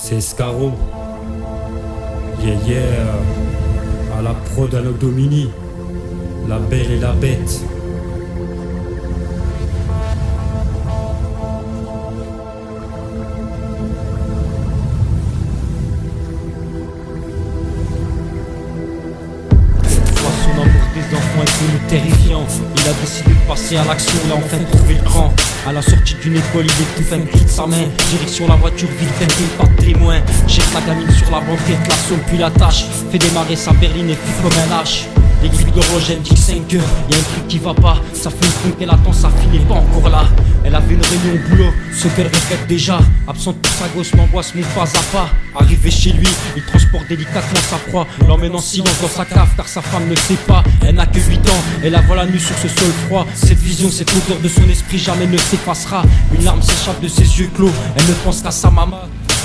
C'est Escaro. Yeah yeah. À la prod Anno Domini. La belle et la bête. Son amour des enfants est devenu terrifiant. Il a décidé de passer à l'action, il a enfin trouvé le cran. À la sortie d'une école, il étouffe un cri de sa main. Direction la voiture vide, tentée pas de témoin. Jette la gamine sur la banquette, l'assomme puis la tâche. Fait démarrer sa berline et fuit comme un lâche. Les grilles d'horloge indiquent 5 heures, y'a un truc qui va pas. Ça fait une compte qu'elle attend, sa fille n'est pas encore là. Elle avait une réunion au boulot, ce qu'elle répète déjà. Absente pour sa gosse, l'angoisse monte pas à pas. Arrivé chez lui, il transporte délicatement sa proie. L'emmène en silence dans sa cave car sa femme ne sait pas. Elle n'a que 8 ans et la voilà nue sur ce sol froid. Cette vision, cette odeur de son esprit jamais ne s'effacera. Une larme s'échappe de ses yeux clos, elle ne pense qu'à sa maman.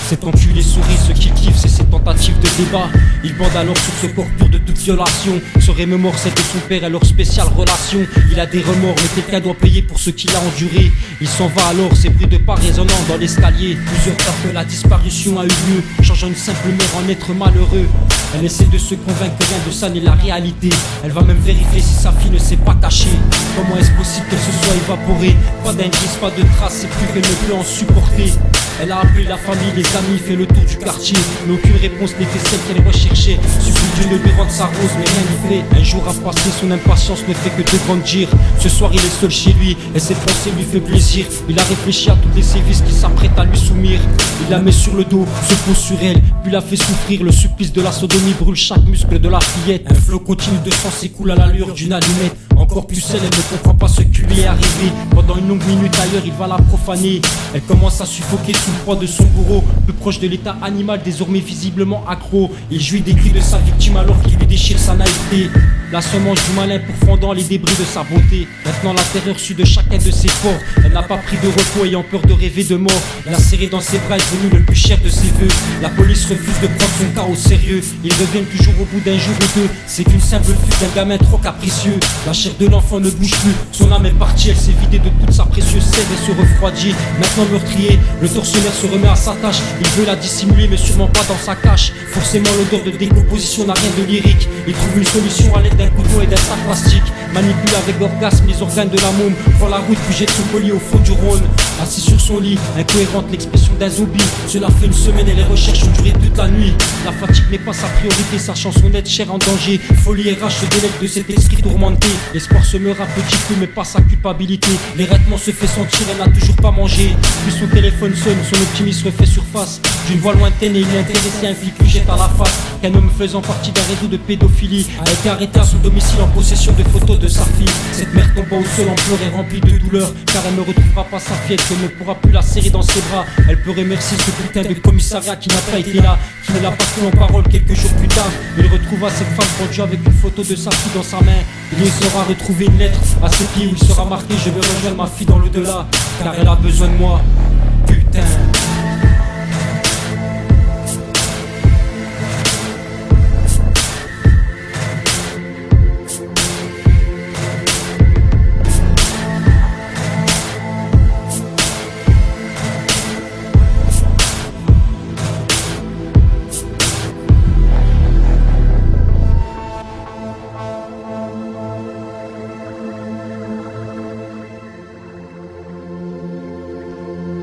Cet enculé sourit, ce qu'il kiffe c'est ses tentatives de débat. Il bande alors sur ce corps pur de toute violation. Se remémore celle de son père et leur spéciale relation. Il a des remords mais quelqu'un doit payer pour ce qu'il a enduré. Il s'en va alors, ces bruits de pas résonnant dans l'escalier. Plusieurs fois que la disparition a eu lieu, changeant une simple mère en être malheureux. Elle essaie de se convaincre que rien de ça n'est la réalité. Elle va même vérifier si sa fille ne s'est pas cachée. Comment est-ce possible qu'elle se soit évaporée? Pas d'indice, pas de traces, c'est plus qu'elle ne peut en supporter. Elle a appelé la famille, les amis, fait le tour du quartier. Mais aucune réponse n'était celle qu'elle recherchait. Suffit Dieu de lui rendre sa rose, mais rien n'y fait. Un jour a passé, son impatience ne fait que de grandir. Ce soir il est seul chez lui et ses pensées lui fait plaisir. Il a réfléchi à tous les sévices qui s'apprêtent à lui soumettre. Il la met sur le dos, se pose sur elle, puis la fait souffrir. Le supplice de la sodomie brûle chaque muscle de la fillette. Un flot continu de sang s'écoule à l'allure d'une allumette. Encore plus elle ne comprend pas ce qui lui est arrivé. Pendant une longue minute ailleurs il va la profaner. Elle commence à suffoquer sous le poids de son bourreau. Peu proche de l'état animal, désormais visiblement accro. Il jouit des cris de sa victime alors qu'il lui déchire sa naïveté. La semence du malin pourfendant les débris de sa beauté. Maintenant la terreur suit de chacun de ses pores. Elle n'a pas pris de repos ayant peur de rêver de mort. La serrer dans ses bras est devenu le plus cher de ses vœux. La police refuse de prendre son cas au sérieux. Ils reviennent toujours au bout d'un jour ou deux. C'est qu'une simple fuite d'un gamin trop capricieux. La chair de l'enfant ne bouge plus. Son âme est partie, elle s'est vidée de toute sa précieuse sève et se refroidit. Maintenant meurtrier, le tortionnaire se remet à sa tâche. Il veut la dissimuler mais sûrement pas dans sa cache. Forcément l'odeur de décomposition n'a rien de lyrique. Il trouve une solution à l'aide d'un couteau et d'un sac plastique. Manipule avec orgasme les organes de la môme. Prend la route puis jette son colis au fond du Rhône. Assis sur son lit, incohérente l'expression d'un zombie. Cela fait une semaine et les recherches ont duré toute la nuit. La fatigue n'est pas sa priorité, sachant son être cher en danger. Folie et rage se délectent de cet esprit tourmenté. L'espoir se meurt à petit feu mais pas sa culpabilité. L'érêtement se fait sentir, elle n'a toujours pas mangé. Puis son téléphone sonne, son optimisme refait surface. D'une voix lointaine et il est intéressé à un flic lui jette à la face qu'un homme faisant partie d'un réseau de pédophilie a été arrêté à son domicile en possession de photos de sa fille. Cette mère tomba au sol en pleurs et remplie de douleur, car elle ne retrouvera pas sa fillette, qu'elle ne pourra plus la serrer dans ses bras. Elle peut remercier ce putain de commissariat qui n'a pas été là, qui ne l'a pas pris en parole quelques jours plus tard. Il retrouva cette femme pendue avec une photo de sa fille dans sa main. Il lui sera retrouvé une lettre à ses pieds où il sera marqué: je vais rejoindre ma fille dans l'au-delà, car elle a besoin de moi.